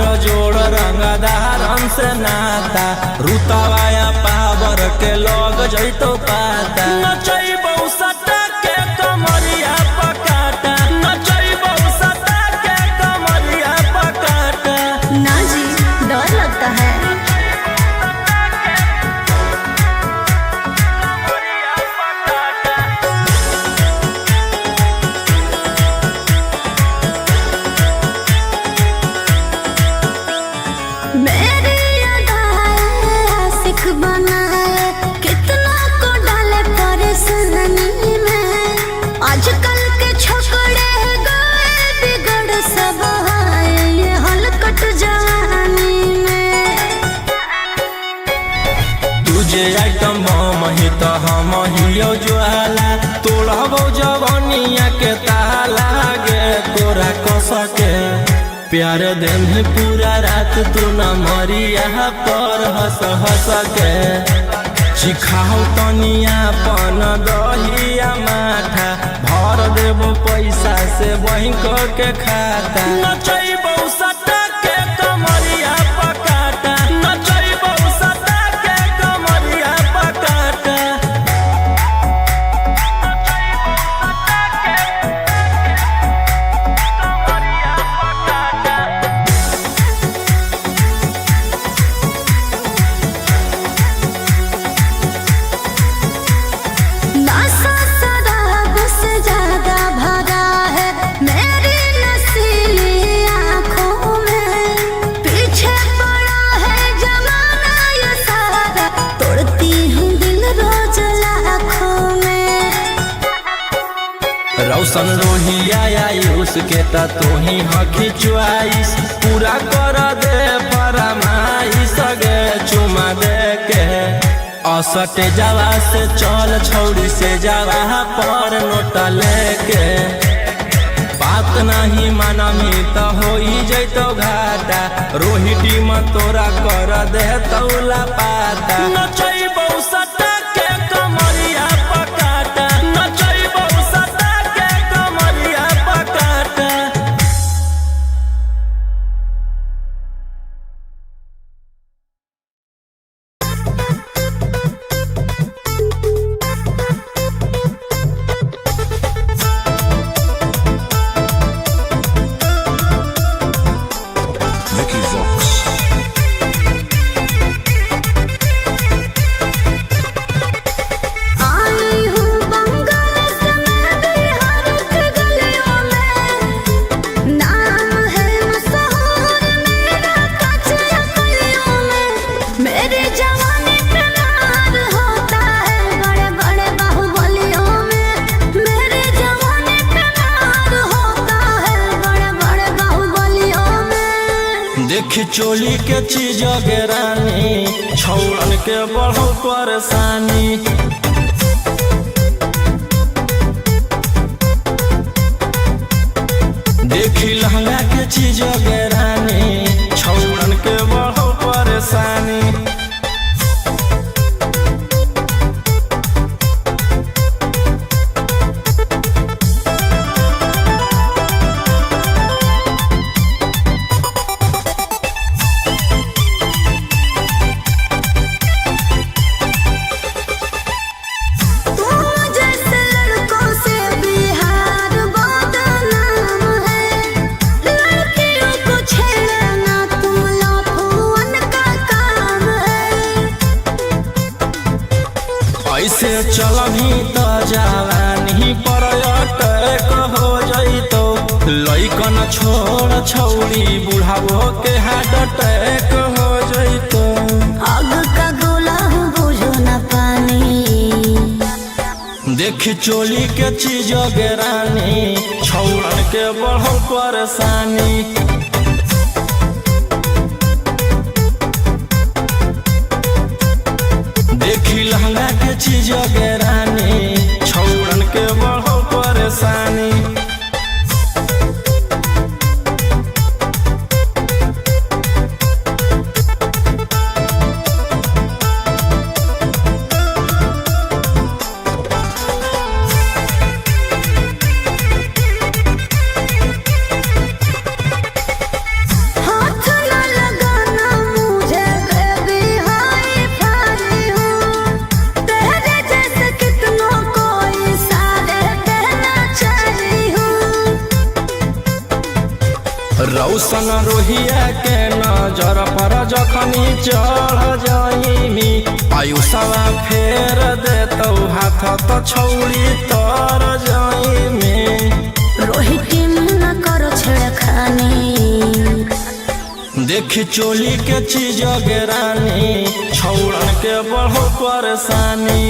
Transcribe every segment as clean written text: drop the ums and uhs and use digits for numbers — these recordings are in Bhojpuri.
हमार जोड़ रंगदारन से नाता रुतवाया पावर के लग जैतो पाता नचैबौ सटा के कमरिया पकाटा नचैबौ सटा के कमरिया पकाटा। ना जी डर लगता है। आइटम मही तो हम हियो ज्वाला तोड़बो जवनिया के ताला गे तोरा कसके प्यार दिन पूरा रात तू न मरिया पर हंस हंस के सिखाओ तनिया पन दहिया माथा भर देबो पैसा से बैंक के खाता नचैबौ सटा के कमरिया पकाटा नचैबौ सटा के कमरिया पकाटा। रौशन रोहिया आयुष के ता तोही हकी च्वाइस पूरा कर दे फरमाइश गे चुमा दे के असटे जावा से चल छौड़ी से जावा पर नोट लेके बात नहीं मानमी तो होई जैतो घाटा रोहिटी में तोरा कर दे तौला पाता नचैबौ सटा के कमरिया पकाटा नचैबौ सटा के कमरिया पकाटा। देखी चोली के चीज गिरानी छौड़न के बढ़ो परेशानी देखी लहंगा के चीज गिरानी छौड़न के बढ़ो परेशानी ऐसे चलही तो जवानी पर अटैक हो जइतो लइकन छोड़ छौड़ी बुढ़ावो के हार्ट अटैक हो जइतो आग का गोला बुझो न पानी देखी चोली के चीज गिरानी छौड़न के बढ़ो परेशानी देखी लहंगा के चीज गिरानी छौड़न के बढ़ो परेशानी रौशन रोहिया के नजर पर जखनी चढ़ जाइमी आयुषवा फेर देतौ हाथ तो छौड़ी तर जाइमी। रोहित न करो छेड़खानी, देखी चोली के चीज गेरानी छौड़न के बढ़ो परेशानी।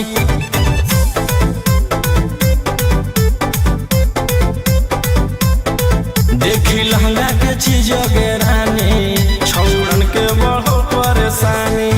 देखी लहंगा के चीज गेरानी छौड़न के बढ़ो परेशानी।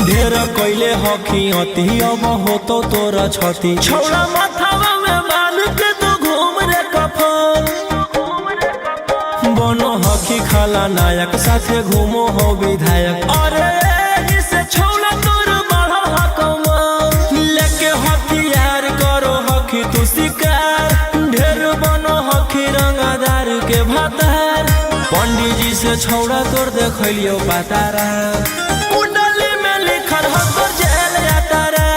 ढेर कैले हकी अति अब होतो तोरा छती छौड़ा माथावा में बाल के तू घूम रे कफन बनो हकी खाला नायक साथे घूमो हो विधायक अरे इसे छौड़ा तोर बढ़ा हकमा लेके हक हखी तू शिकार, ढेर बनो हखी रंगदार के भातार। पंडित जी से छौड़ा तोर देखलियो पातारा, कुंडली में लिखल हो तोर जेल जाता रे,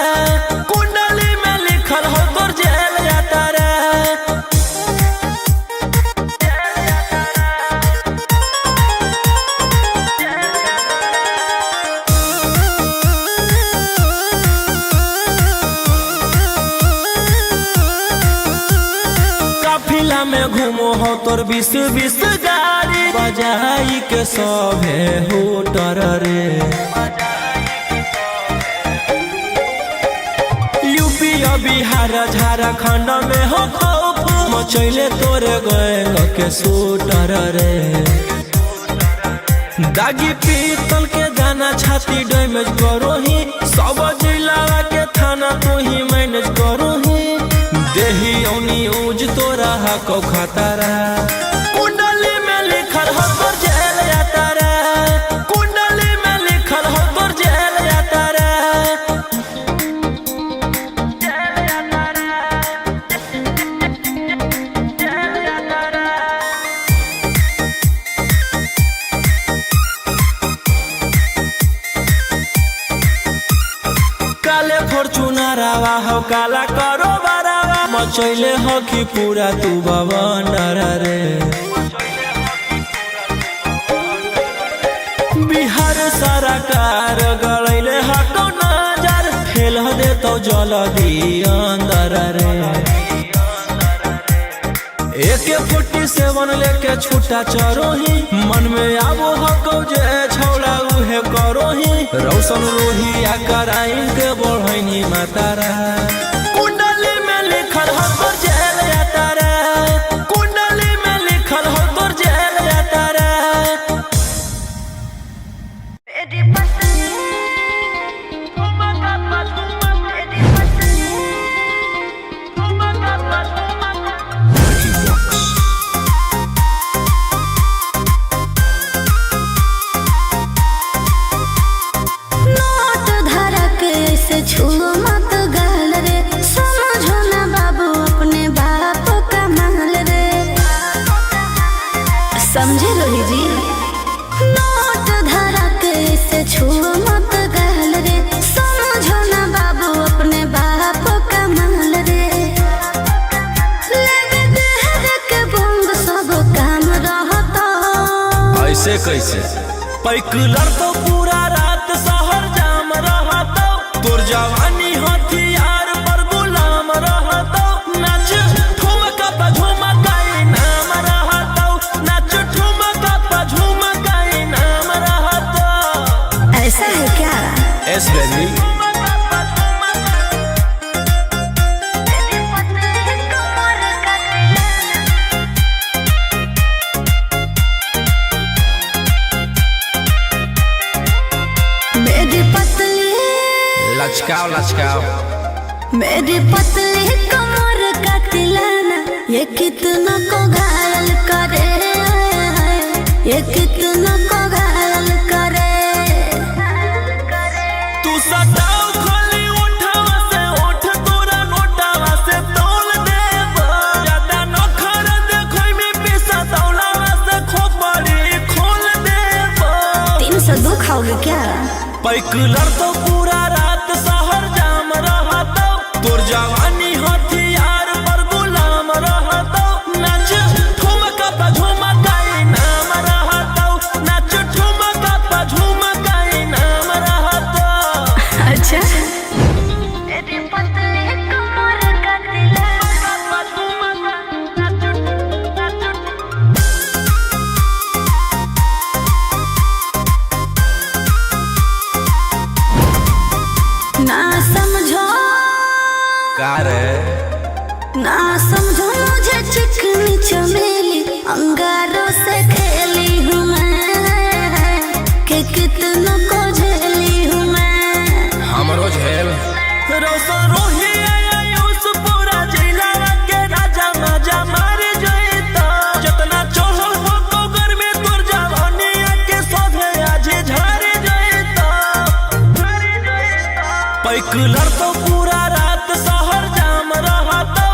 कुंडली में लिखल हो तोर जेल जाता रे। काफिला में घूमो हो तोर 20-20 गाड़ी, बजाई के सभे होटर रे। यूपी बिहार झारखंड में हो खौफ, मचैले तोरे गैंग के शूटर रे। दागी पीतल के दाना छाती डैमेज करो ही, सब जिला के थाना तू ही मैनेज करो ही। देही औनी ऊज तोरा हको खतरा, कुंडली में लिखल हो तोर जेल जाता रे, कुंडली में लिखल हो तोर जेल जाता रे। काले फॉर्चूनरवा हो काला करो बरावा, मचैले हो कि पूरा तू बवंडर रे। बिहार सरकार गलैले हको नजर, फेल दे तो जल्दी अंदर रे। AK-47 लेके छूटा चरो ही, मन में आबो हको जे छौड़ा उहे करो ही। रौशन रोहिया कराइन के बढ़ैनी मातारा, कुंडली में लिखल हो तोर जेल जाता रे, कुंडली में लिखल हो तोर जेल जाता रे। छुओ मत गाल रे, समझो ना बाबू अपने बाप का माल रे। समझे रोही जी, नोट धरा के से छुओ मत गाल रे, समझो ना बाबू अपने बाप का माल रे। लेवे देह के बंग सब काम रहता, ऐसे कैसे पैकलर तो पूरा रात शहर जाम रहता, तोर जवानी हथियार पर गुलाम रहता। नाच ठुमका पे झुमकाई नाम रहता, नाच ठुमका पे झुमकाई नाम रहता। ऐसा है क्या? एस बेबी लचकाओ लचकाओ, मेरी पतली कमर का तिलाना, ये कितना को घायल करे, ये कितना को घायल करे। तू सटाओ खाली उठावा से उठ, तोरा नोटावा से तौल देब। ज्यादा नखरा देखो में पैसा तौलावा से खोपड़ी खोल देब। 302 खाओगे क्या? पैकलर तो पूरा रात शहर जाम रहता, तोर जवानी हथियार पर गुलाम रहता। नाच ठुमका पे झुमकाई नाम रहता, नाच ठुमका पे झुमकाई नाम रहता। अच्छा ना समझो मुझे चिकनी चमेली, अंगारों से खेली हूँ मैं, कि कितनों को झेली हूँ मैं। हमरो झेल रोशन रोही आयुष पूरा जिला के राजा मजा मार जइता। जितना चढ़ल हो तो घर में तोर जवानी के सोधे आज झर जइता। पैकलर तो पूरा रात शहर जाम रहता,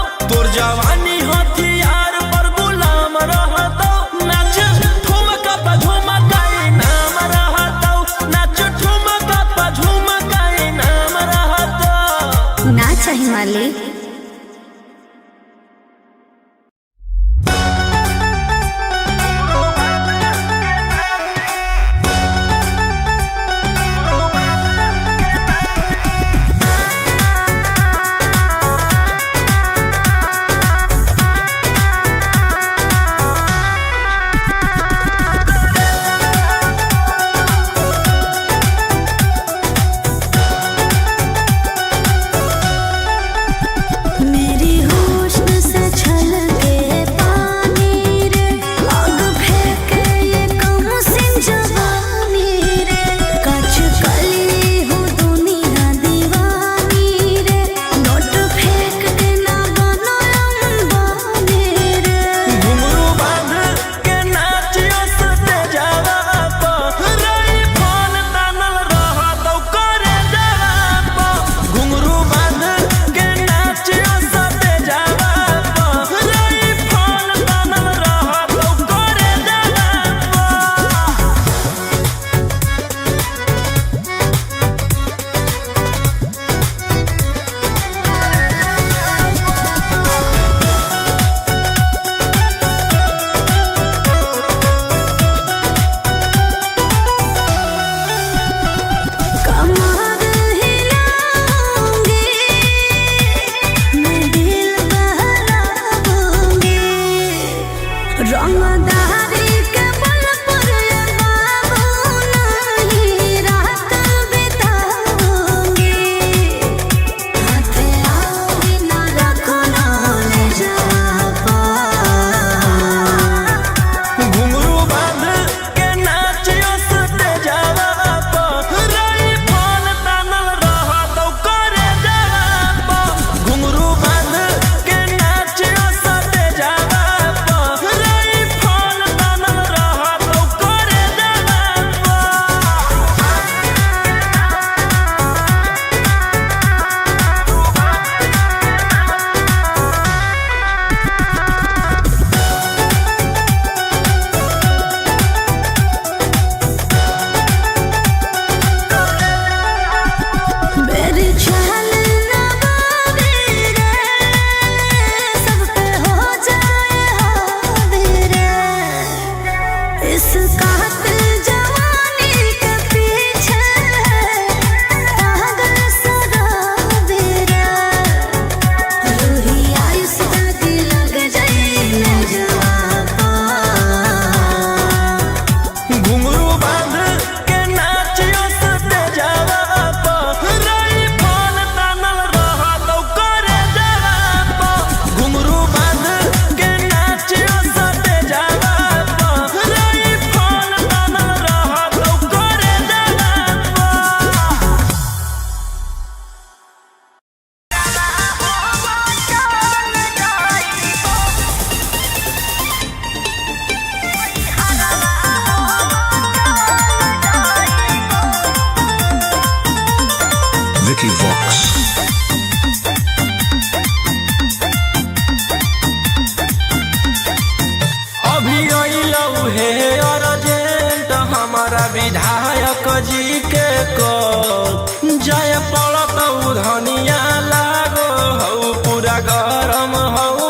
जी के को जाय पड़त धनिया लागो हऊ पूरा गरम हऊ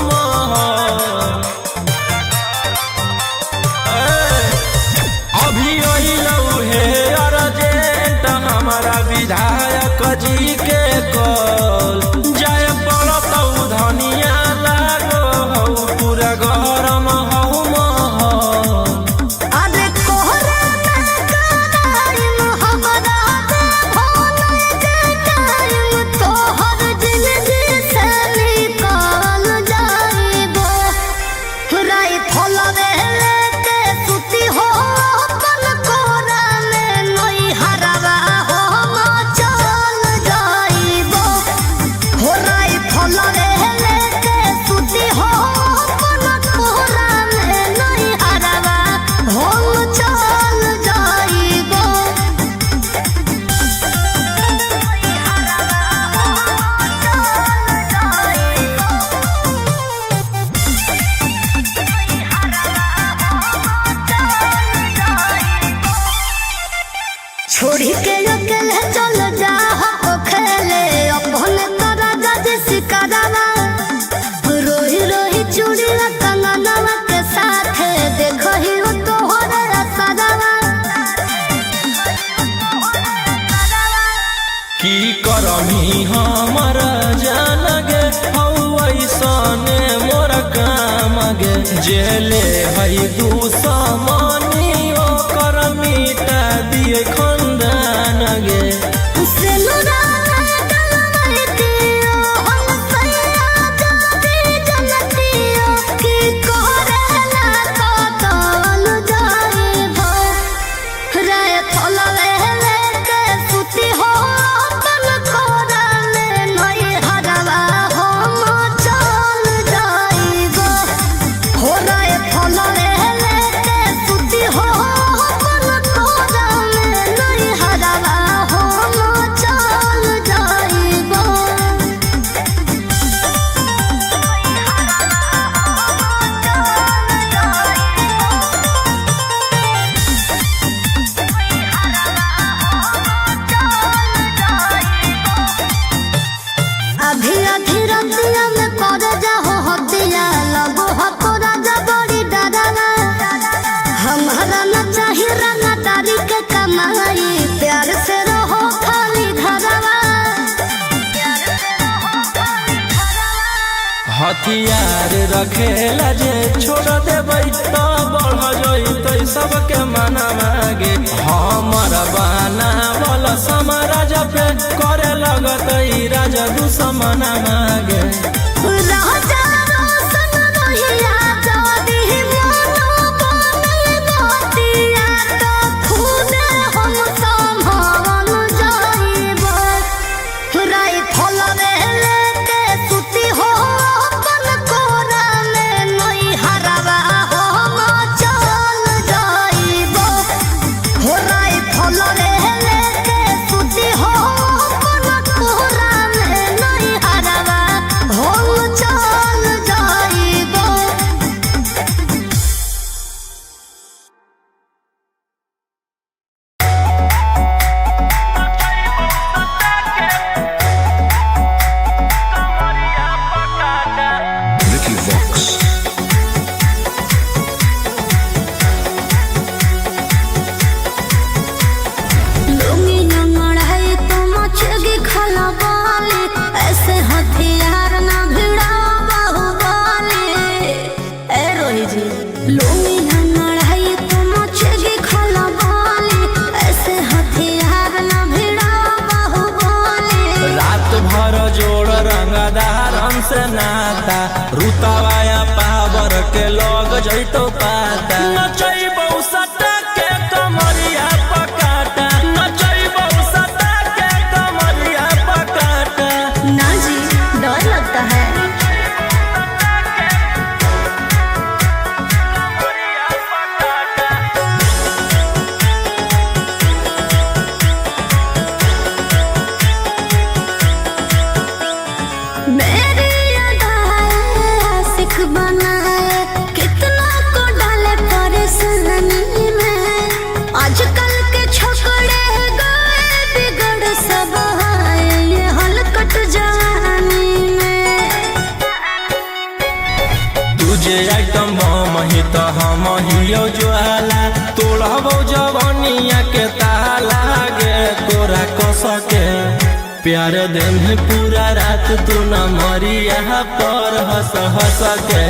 अभी अइलऊ हे अर्जेंट हमारा विधायक जी के कॉल जाय पड़त धनिया लागो हऊ पूरा गरम हऊ छोड़ी के अकेले चल जा हो खेले अपन तोरा जज सिकरवा रोही रोही चूड़ी कंगनवा के साथ देखो ही हो तोहरे असरवा की करमी हमर जान गे हऊ ऐसने मोर काम गे जेले हई दुश्मनी ओकर मिटा दिए खंदान गे हथियार रखेला जे छोड़ देबै तो बढ़ जइतै सबके मना मागे हमर बाना वाला समाराज पे करे लगतै राजा दुश्मन मागे से नाता रुतवाया पावर के लग जइतो पाता नचैबौ सटा के कमरिया पकाटा नचैबौ सटा के कमरिया पकाटा ना जी डर लगता है बनाए कितना को डाले परेशान तुझे आइटम बम ही तो हम हियो ज्वाला तोड़बो जवनिया के ताला गे तोरा कस के प्यार दिन पूरा रात तू न मरिया पर हंस हंस के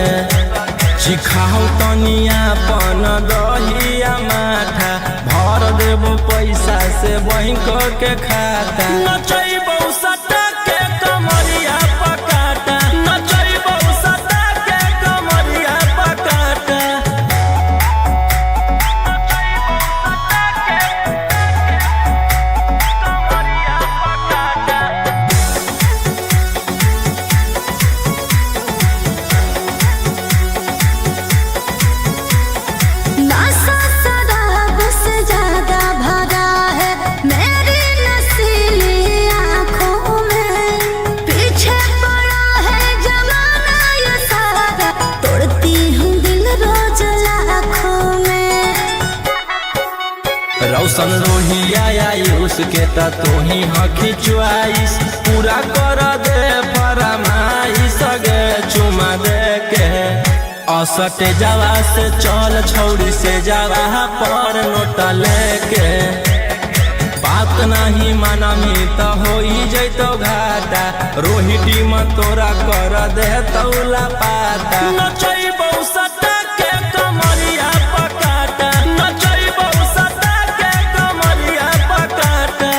सिखाओ तनिया पन दहिया माथा भर देबो पैसा से बैंक के खाता नचैबो सटा के कमरिया पकाटा नचैबो सटा के कमरिया पकाटा नशा शराब से ज्यादा भरा है मेरी नशीली आँखों में पीछे पड़ा है जमाना ये सारा तोड़ती हूँ दिल रोज लाखों में रौशन रोहिया आयुष के ता तू ही हकी च्वाइस पूरा कर दे फरमाइश गे चुमा दे के असटे जावा से चल छौड़ी से जावा पर नोट लेके बात नहीं मानमी तो हो जैतो घाटा रोहिटी में तोरा कर दे तौला पाता नचैबो सटा के कमरिया पकाटा नचैबो सटा के कमरिया पकाटा।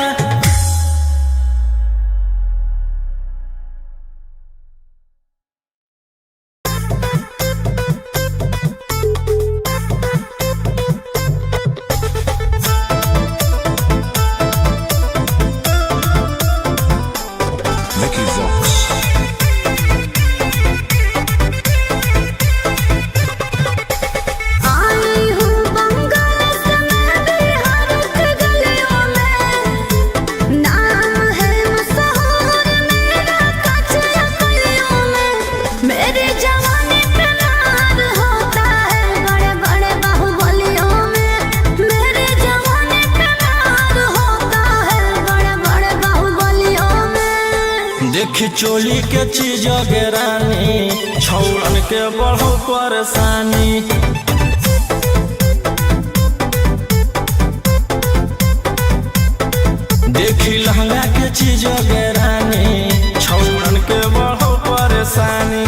Mickey Vox. आई हूँ बंगाल से मैं बिहार के गलियों में नाम है मशहूर मेरा कच्चा गलियों में मेरी जवानी पे नार होता है बड़े बड़े बाहुबलियों में मेरी जवानी पे नार होता है बड़े बड़े बाहुबलियों में देखी चोली के चीज गे रानी छौड़न के बढ़ो परेशानी देखी लहंगा के चीज गे रानी छौड़न के बढ़ो परेशानी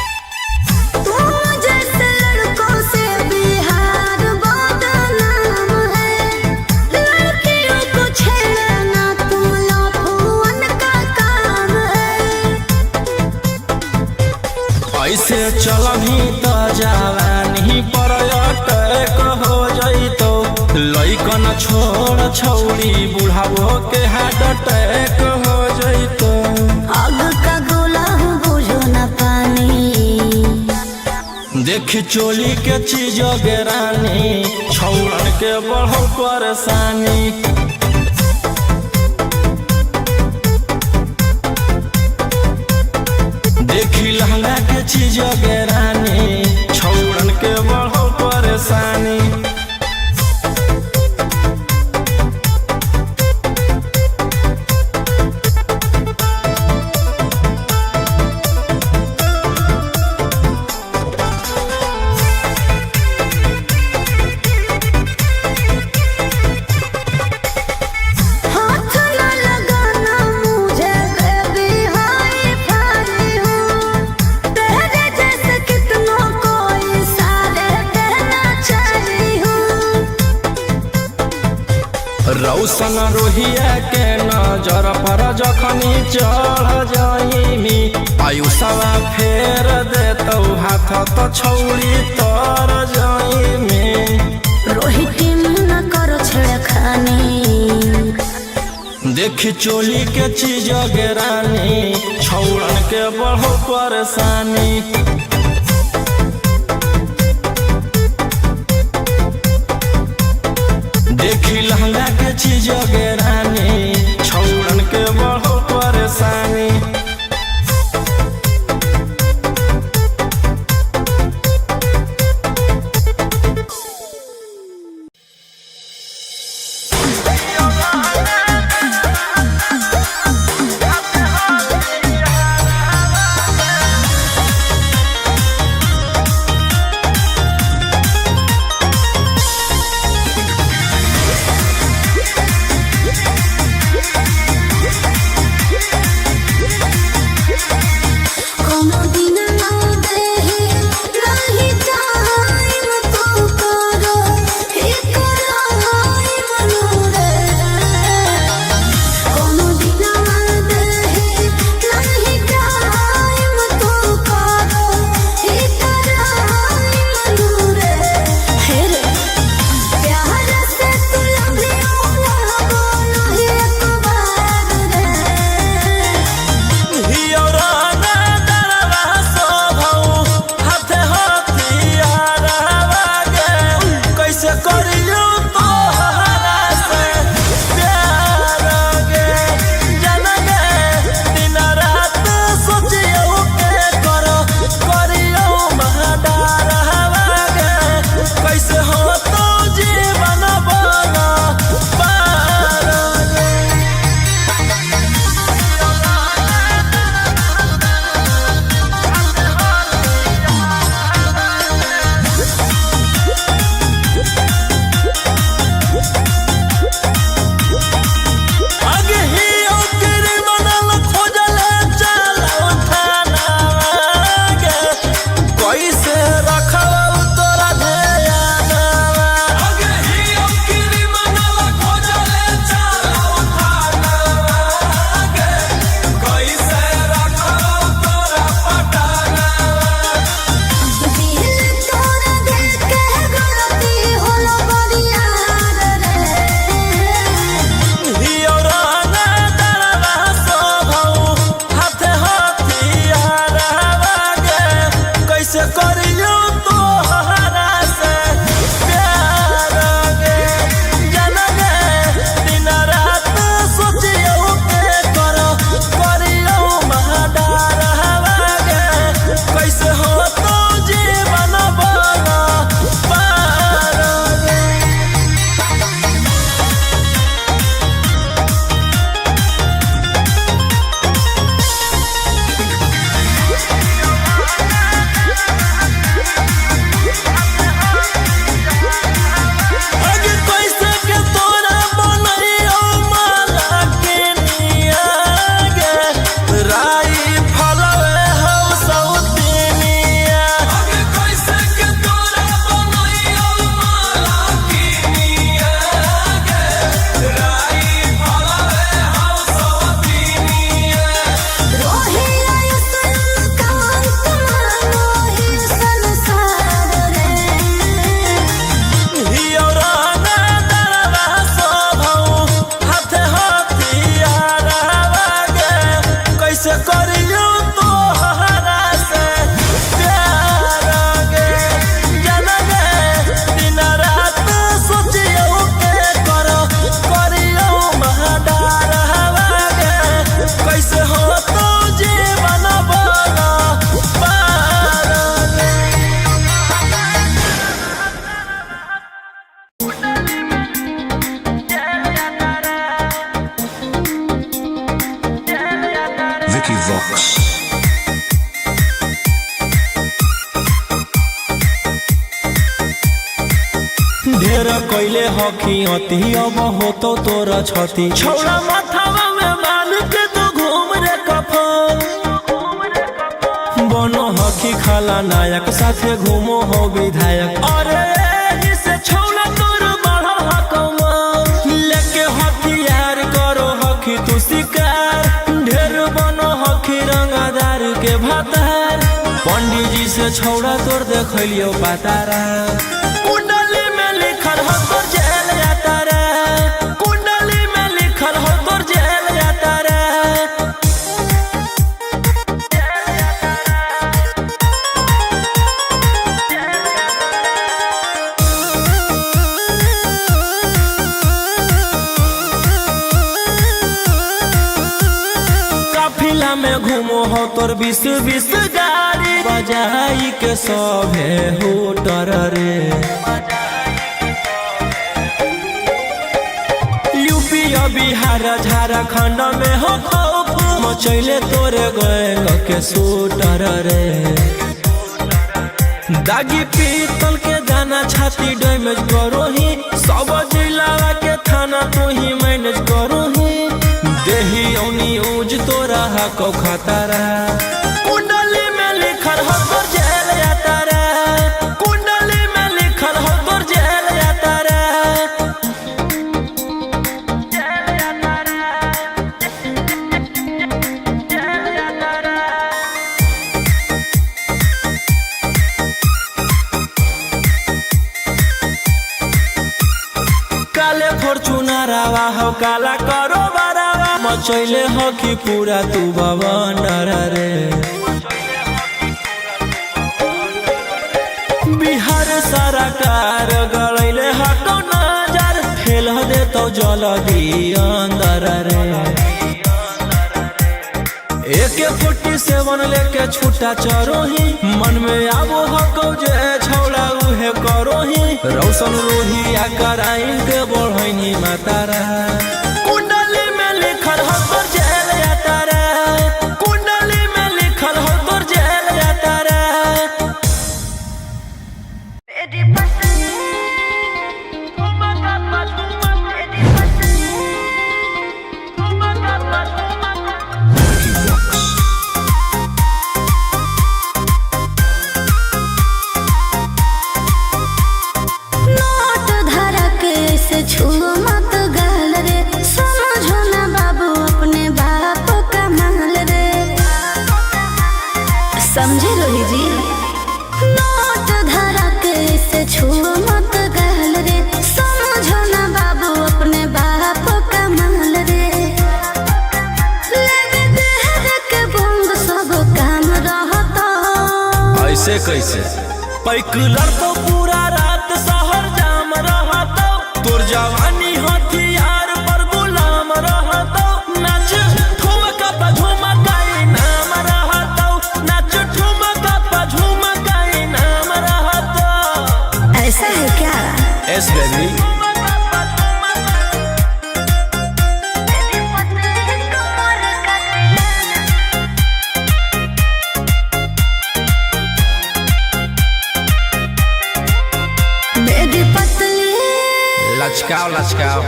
तुम जैसे लड़कों से बिहार बदनाम है लड़कियों को छेड़ना तुम लफुअन का काम है ऐसे चलही तो जवानी पर अटैक हो जैतो लइकन छोड़ छौड़ी बुढ़ावो के हार्ट अटैक हो जैतो आग का गोला हूँ बुझो न पानी देखी चोली के चीज गे रानी छौड़न के बढ़ो परेशानी देखी लहंगा के चीज गे रानी छौड़न के बढ़ो परेशानी हाथ न लगाना मुझे बेबी हाई फाई हूँ तेरे जैसे कितनों को इशारे कहना चाही हूँ रौशन रोहिया के नजर पर जखनी चढ़ जाइमी आयुषवा फेर देतौ हाथ तो छौड़ी तर जाइमी रोहित न करो छेड़खानी देखी चोली के चीज गे रानी छौड़न के बढ़ो परेशानी देखी लहंगा के चीज गे रानी छौड़न के बढ़ो परेशानी करियो तोहरा से प्यार गे जाना गे दिन रात सोचियो के करियो महदार हवा गे कैसे हो तो जीवन बना पार गे। Vicky Vox. ढेर कैले हकी अति अब होतो तोरा छती छौड़ा माथावा में मान के तू घूम रे कफन बनो हकी खाला नायक साथे घूमो हो विधायक अरे एही से छौड़ा तोर बढ़ो हकमा लेके हथियार करो हकी तू शिकार ढेर बनो हकी रंगदार के भातार पंडित जी से छौड़ा तोर देखलियो पातारा कुंडली में लिखल हो तोर जेल जाता रे कुंडली में लिखल हो तोर जेल जाता रे काफिला में घूमो हो तोर 20 गाड़ी बजाई के सभे होटर रे यूपी बिहार झारखंड में हो खौफ मचैले तोरे गैंग के शूटर रे दागी पीतल के दाना छाती डैमेज करो ही सब जिला के थाना तू ही मैनेज करो ही देही औनी ऊज तोरा हको खतरा कुंडली में लिखल हो तोर जेल जाता रे कुंडली में लिखल हो तोर जेल जाता रे काले फॉर्चूनरवा हो काला करो बरावा मचैले हो कि पूरा तू बवंडर रे बिहार सरकार गड़ैले हको नजर फेल दे तो जल्दी अंदर रे AK-47 लेके छूटा चरोही मन में आबो हको जे छौड़ा उहे करोही रौशन रोहिया कराइन के बढ़ैनी मातारा कुंडली में लिखल हो तोर जेल जाता रे कुंडली में लिखल हो तोर जेल जाता रे समझे रोही जी नोट धरा के से छू मत गहल रे समझो ना बाबू अपने बाप का महल रे लेवे देह के बंग सब काम रहता ऐसे कैसे पैक लड़को पूरा रात शहर जाम रहता तोर जवानी हथियार पर गुलाम रहता नाच ठुमका पे झुमकाई नाम रहता नाच ठुमका पे झुमकाई नाम रहता ऐसा है क्या एस बेबी लचकाओ लचकाओ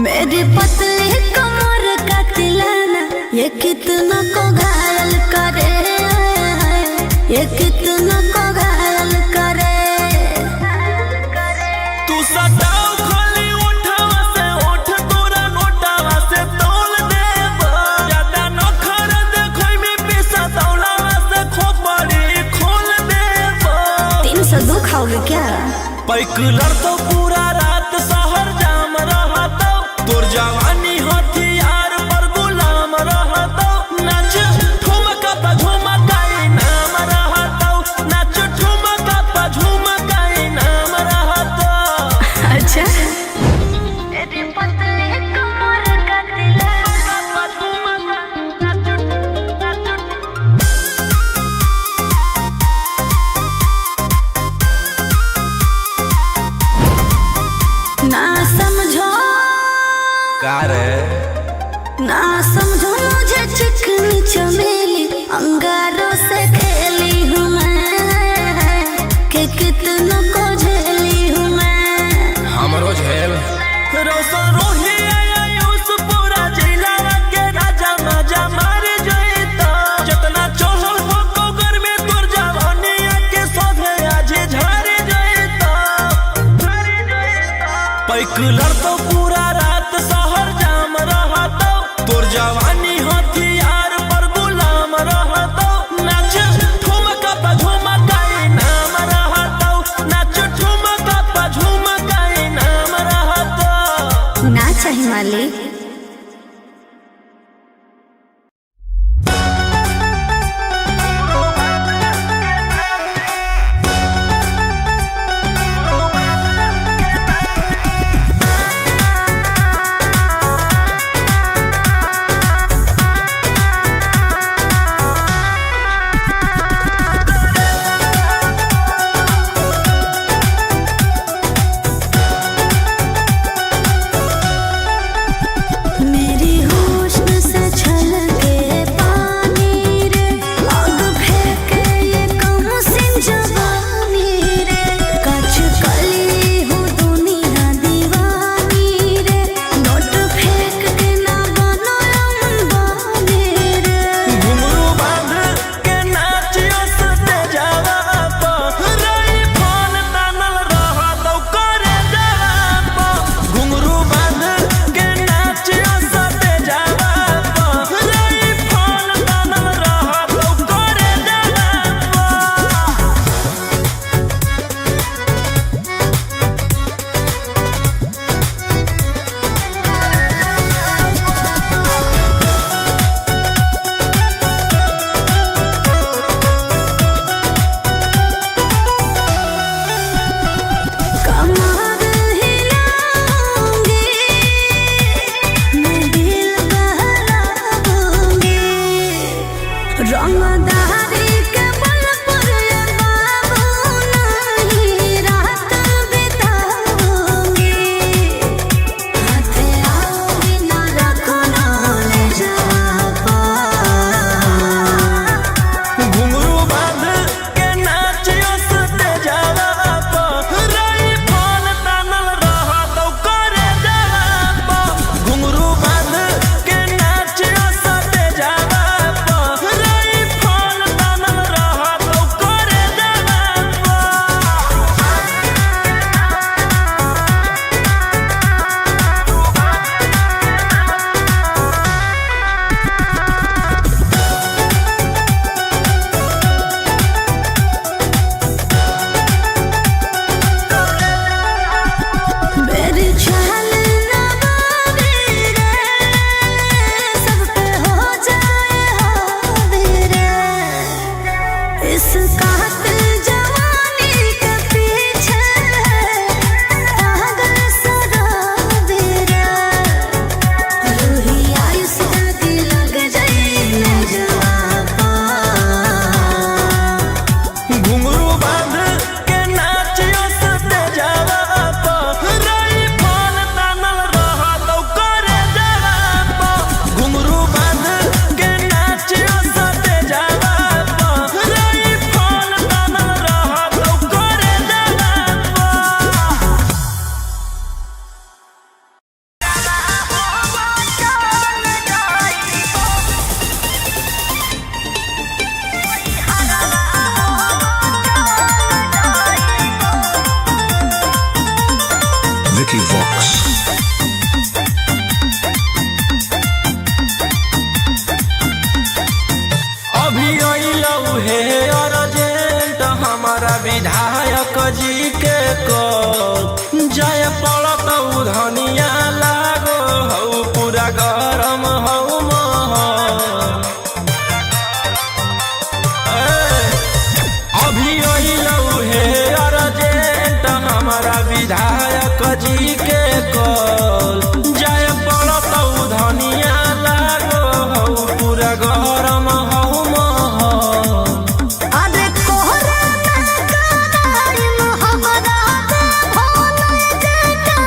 मेरी पतली कमर का तिलाना ये कितना को घायल करे ये कितना को घायल करे तू सताओ खाली उठावा से उठ तोरा नोटावा से तोल देब ज्यादा नखर देखै में पैसा दौलावा से खोपड़ी खोल देब 302 खाओगे क्या पैक लड़तो पूरा रात शहर जाम रहतो तोर जवानी हथियार पर गुलाम रहतो नाच अंगारों से खेली हूँ मैं कि कितनों को झेली हूँ मैं। हमरो झेल रोशन रोही आयुष पूरा जिला के राजा मजा मार जइता जितना चढ़ल हो कोगर में तोर जवानी के सोधे आज झर जइता पैक लड़तो पूरा रात शहर जाम रहतो तोर जवानी हथियार पर गुलाम रहतो नाच ठुमका पे झुमका नाम रहतो नाच ठुमका पे झुमका नाम रहतो ना चाहिए मालिक। Vicky Vox. अभी अइलौ हे अर्जेंट हमारा विधायक जी के कॉल जाय पड़त धनिया लागो हौ पूरा गरम हौ महल। अभी अइलौ हे अर्जेंट हमारा विधायक जी के कॉल जाय पड़त धनिया लागो हौ पूरा गरम हौ अरे कोहरा ना कराई मोहब्बत भोले जेठा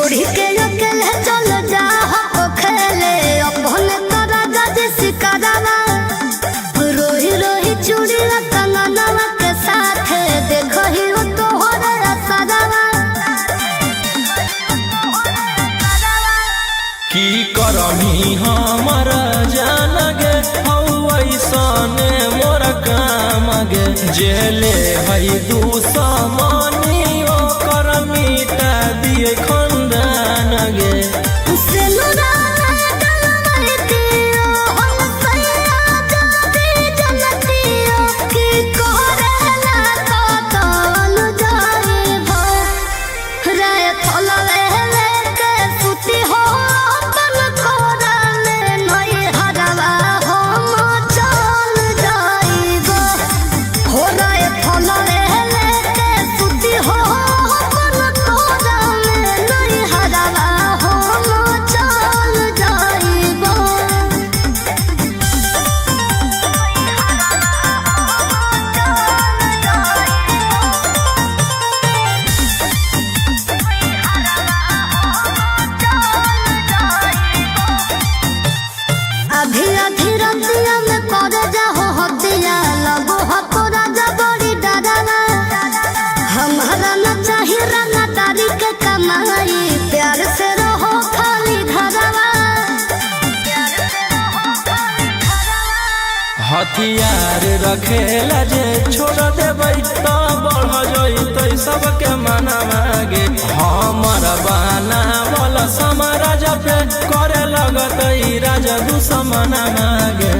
छोड़ी के अकेले चल जा हो खेले अपने तो राजा जी सिकरवा रोही रोही चूड़ी कंगनवा के साथ देखो ही वो तो हो रे सदावा की करमी हमर जान गे ऐसने मोर काम गे जेले है दुश्मनी ओकर मिटा दिए खंदान गे प्यार से रहो खाली घरवा हथियार रखेला जे छोड़ देबै तो बढ़ जइतै सबके मनवा गे हमर बनावल समाराज पे करे लगतै राजा दुश्मनवा गे।